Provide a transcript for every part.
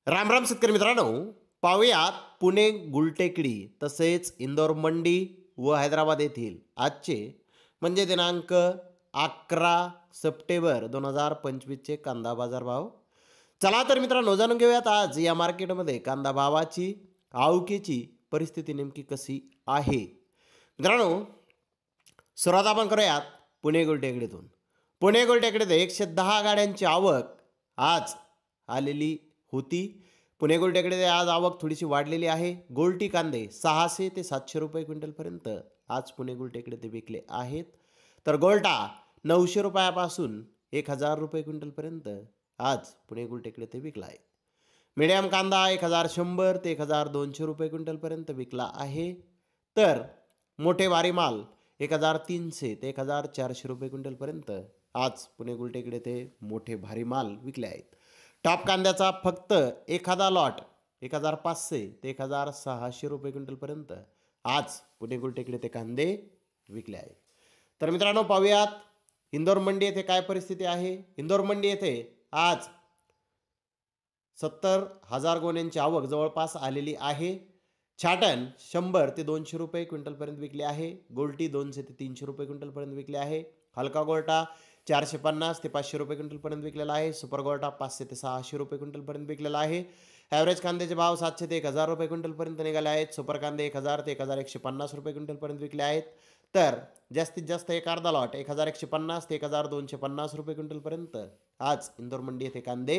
राम राम शेतकरी मित्रांनो, पाहूयात पुणे गुलटेकडी तसेच इंदोर मंडी व हैदराबाद येथील आजचे म्हणजे दिनांक 11 सप्टेंबर 2025चे कांदा बाजार भाव. चला तर मित्रांनो, जाणून घेऊयात आज या मार्केटमध्ये कांदा भावाची आवकेची परिस्थिती नेमकी कशी आहे. मित्रांनो, सुरुवात आपण करूयात पुणे गुलटेकडीतून. पुणे गुलटेकडीत 110 गाड्यांची आवक आज आलेली होती. पुणे गुलटेकडीत आज आवक थोडीशी वाढलेली आहे. गोल्टी कांदे 600 ते 700 रुपये क्विंटलपर्यंत आज पुणे गुलटेकडे ते विकले आहेत. तर गोल्टा 900 रुपयापासून 1000 रुपये क्विंटलपर्यंत आज पुणे गुलटेकडे ते विकला आहे. मीडियम कांदा 1100 ते 1200 रुपये क्विंटलपर्यंत विकला आहे. तर मोठे भारी माल 1300 ते 1400 रुपये क्विंटलपर्यंत आज पुणे गुलटेकडे ते मोठे भारी माल विकले आहेत. टॉप कांद्याचा फक्त एखादा लॉट 1500 ते 1600 रुपये क्विंटलपर्यंत आज पुणे गुलटेकडे ते कांदे विकले आहेत. तर मित्रांनो, पाहूयात इंदोर मंडी येथे काय परिस्थिती आहे. इंदोर मंडी येथे आज 70,000 गोण्यांची आवक जवळपास आलेली आहे. छाटण 100 ते 200 रुपये क्विंटलपर्यंत विकले आहे. गोल्टी 200 ते 300 रुपये क्विंटलपर्यंत विकले आहे. हलका गोल्टा 450 ते 500 रुपये क्विंटलपर्यंत विकलेला आहे. सुपर गोल्टा 500 ते 600 रुपये क्विंटलपर्यंत विकलेला आहे. ॲव्हरेज कांद्याचे भाव 700 ते 1000 रुपये क्विंटलपर्यंत निघाले आहेत. सुपर कांदे 1000 ते 1150 रुपये क्विंटलपर्यंत विकले आहेत. तर जास्तीत जास्त एक अर्धा लॉट 1150 ते 1250 रुपये क्विंटलपर्यंत आज इंदोर मंडी येथे कांदे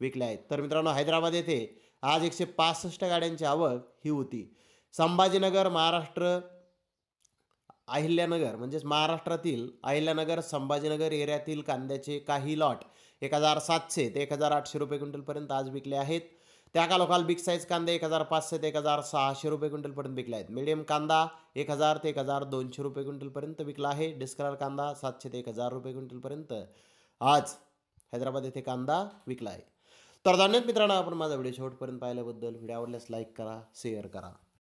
विकले आहेत. तर मित्रांनो, हैदराबाद येथे आज 165 गाड्यांची आवक ही होती. संभाजीनगर महाराष्ट्र अहिल्यानगर म्हणजेच महाराष्ट्रातील अहिल्यानगर संभाजीनगर एरियातील कांद्याचे काही लॉट 1700 ते 1800 रुपये क्विंटलपर्यंत आज विकले आहेत. त्या कालोखाल बिग साईज कांदे 1500 ते 1600 रुपये क्विंटलपर्यंत विकले आहेत. मीडियम कांदा 1000 ते 1200 रुपये क्विंटलपर्यंत विकला आहे. डिस्कलर कांदा 700 ते 1000 रुपये क्विंटलपर्यंत आज हैदराबाद येथे कांदा विकला आहे. तर धन्यवाद मित्रांनो, आपण माझा व्हिडिओ शेवटपर्यंत पाहिल्याबद्दल. व्हिडिओ आवडल्यास लाईक करा, शेअर करा.